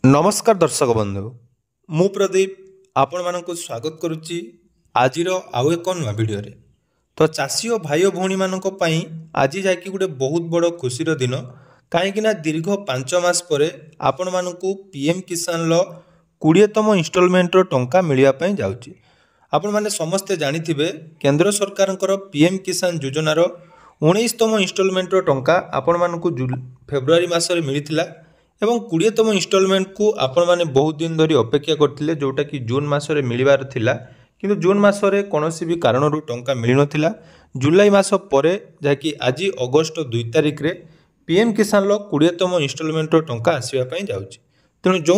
नमस्कार दर्शक बंधु मु प्रदीप आपण मानक स्वागत करुच्ची आज आउ एक नुआ भिडियो तो चाषी और भाई भौणी मानक पई आज जाकि गोटे बहुत बड़ खुशीर दिन कहीं दीर्घ 5 मास पर आपण मानक पीएम किसान 20तम इंस्टॉलमेंट टंका मिलवाई जाऊँगी। आपण मैंने समस्ते जानिथिबे केंद्र सरकार पीएम किसान योजनार 19तम इंस्टॉलमेंट टंका आपण मानक फेब्रुआरी मासरे मिलिथिला एवं 20तम इंस्टॉलमेंट को आपण माने बहुत दिन धरी अपेक्षा करथिले जोटा कि जून मासरे मिलिबार थिला किंतु जून मासरे कोनोसी भी कारणरू टंका मिली नथिला। जुलाई मास परे जाकि आज अगस्त 2 तारिख रे पीएम किसान 20तम इंस्टॉलमेंट टंका आसीबा पई जाउची। तेणु जो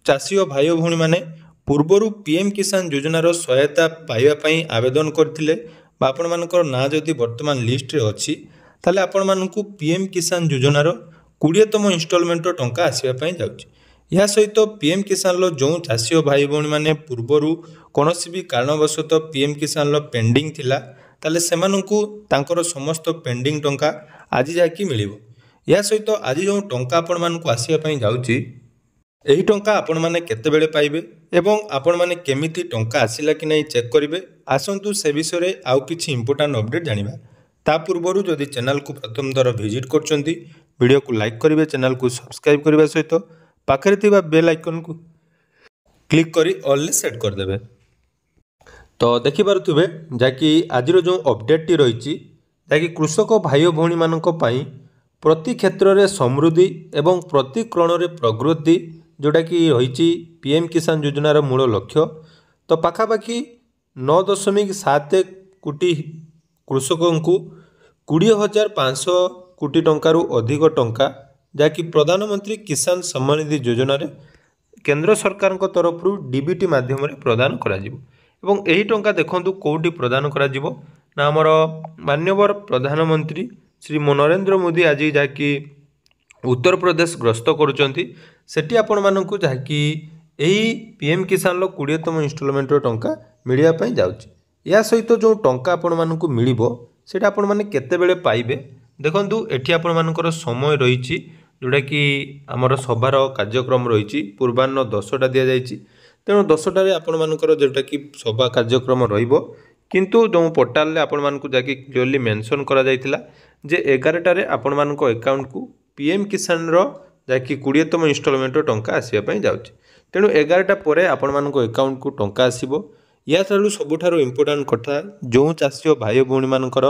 चाषी और भाई भौणी माने पूर्वरु पीएम किसान योजनार सहायता पाइबा पई आवेदन करथिले बा आपण मानकर ना जदि वर्तमान लिस्ट रे अछि ताले आपण मानकु पीएम किसान योजनार 20तम इंस्टॉलमेंट टंका आसवाई जाऊँगी। यह सहित पीएम किसान जो चाषी और भाई भौणी मैंने पूर्वर कौन भी कारणवशत पीएम किसान पेंडिंग थिला ताले सेमानंकु तांकर समस्त पेंडिंग टंका आज जाकि मिलिबो। यह सहित आज जो टंका आपण मानकु आसवाई जाऊँगी एही टंका आपण माने केतेबेले पाइबे एवं आपण माने केमिति टंका आसिला कि नहीं चेक करिवे। आसंतु से विषय रे आउ किछि इंपोर्टेंट अपडेट जानिबा। ता पूर्वरु जदि चैनल को प्रथम थर विजिट करछंती वीडियो को लाइक करेंगे, चैनल को सब्सक्राइब करने सहित पाखरे थिबा बेल आइकन को क्लिक करी ऑल सेट कर देबे। तो देखि पारुथिबे जाकि आज जो अपडेट टी रही जाकि कृषक भाई भौणी मानक पई प्रति क्षेत्र में समृद्धि एवं प्रति करण में प्रगति जोटा कि रही पीएम किसान योजनार मूल लक्ष्य। तो पाखापाखि 9.7 कोटी कृषकों को 20,500 कोटी टंकारु अधिक टंका जहाँकि प्रधानमंत्री किसान सम्मान निधि योजना रे केंद्र सरकार तरफ डीबीटी माध्यम प्रदान करा टंका देखंतु कोठी प्रदान करा ना आमर मान्यवर प्रधानमंत्री श्री नरेंद्र मोदी आज जहाँकि उत्तर प्रदेश ग्रस्त करुचंती सेठी आपण मानकु जहाँकि एही पीएम किसान 20तम इंस्टॉलमेंट टंका मिलिया पई जाउची। या सहित जो टंका आपण मानकु मिलिबो सेटा आपण माने केतेबेले पाइबे देखंतु एठी आपण मानकर समय रही जोटा कि आमर सभार कार्यक्रम रही पूर्वाह्न 10टा दि जाइए। तेणु 10टार आपण मानकर जोटा कि सभा कार्यक्रम रहिबो किंतु जो पोर्टाल आपण मानकु जाकि क्लियरली मेंशन करा जाइतिला जे 11टार आपण मानक अकाउंट को पीएम किसान रो जाकि 20तम इंस्टॉलमेंट टंका आसीबा पई जाउची। तेणु 11टा परे आपण मानक अकाउंट को टंका आसीबो। या ठारू सबुठारू इंपोर्टेंट कथा जो चाषी और भाई भौणी मानकर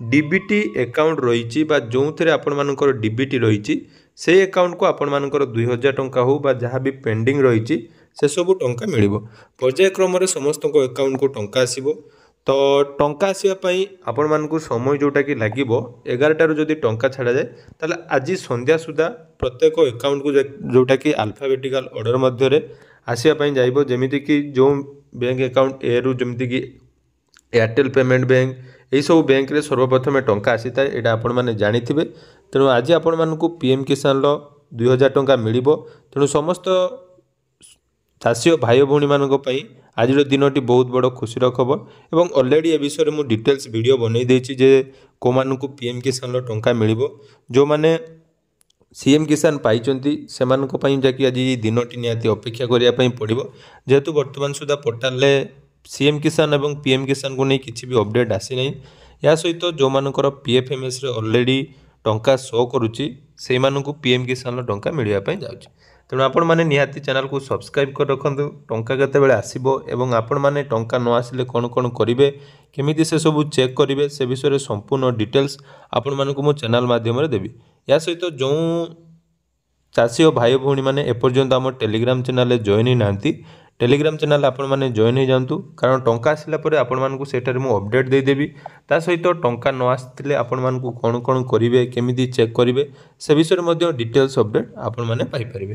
डीबीटी अकाउंट रही जो थे आपण मानकर डीबीटी रही से अकाउंट को आपण मानकर 2000 टंका हो बा जहाँ भी पेंडिंग रही से सब टंका मिलिबो। पर्यायक्रम समस्त अकाउंट को टंका आसीबो। तो टंका आसवाई आपण मानकु समय जोटा कि लागिबो 11टारू जदि टंका छाड़ा जाए ताले आज संध्या सुधा प्रत्येक अकाउंट को जोटा कि अल्फाबेटिकल ऑर्डर मध्य आसवाई जाइबो। जेमिति कि जो बैंक अकाउंट ए रु जमिति कि एयरटेल पेमेंट बैंक यही सब बैंक रे सर्वप्रथम टंका आसी था यहाँ आपण मैंने जानिथिबे। तेणु आज आपण मानकु पीएम किसान 2000 टंका मिलिबो। तेणु समस्त चाषी और भाई भौणी मानक पई आज दिनटी बहुत बड़ खुशीर खबर एवं ऑलरेडी ए विषय में डिटेल्स वीडियो बनई देछि जे को मानकु पीएम किसान टंका मिलिबो। जो माने सीएम किसान पाइचंती सेमानक पई जाकि आज दिनटी निहाती अपेक्षा करिया पई पड़िबो जेहेतु वर्तमान सुधा पोर्टाल रे सीएम किसान एवं पीएम किसान को नहीं किसी भी अपडेट आसी नहीं। या सहित जो मानकर पीएफएमएस रे ऑलरेडी टंका शो करुच्ची से मानकु पीएम किसान टंका मिलवा पई जाउची। तेणु आपण माने निहाती चैनल को सब्सक्राइब कर रखंतु टंका केतेबेले आसीबो एवं आपण माने टंका न आसिले कोन कोन करिवे केमिति से सब चेक करिवे से विषय रे संपूर्ण डिटेल्स आपण मानकु मो चैनल माध्यम रे देबी। या सहित जो चाषी और भाई भौणी माने एपर्यंत आम टेलीग्राम चैनल जॉइन ही नांती टेलीग्राम चैनल आपण माने जॉइन हो जातु कारण टंका आसिला परे आपण मानकु सेठारे मु अपडेट दे देबी। ता सहित टंका न आसिले आपण मानकु कोन कोन करिवे केमिति चेक करिवे से विषय मध्ये डिटेल्स अपडेट आपण माने पाई परिबे।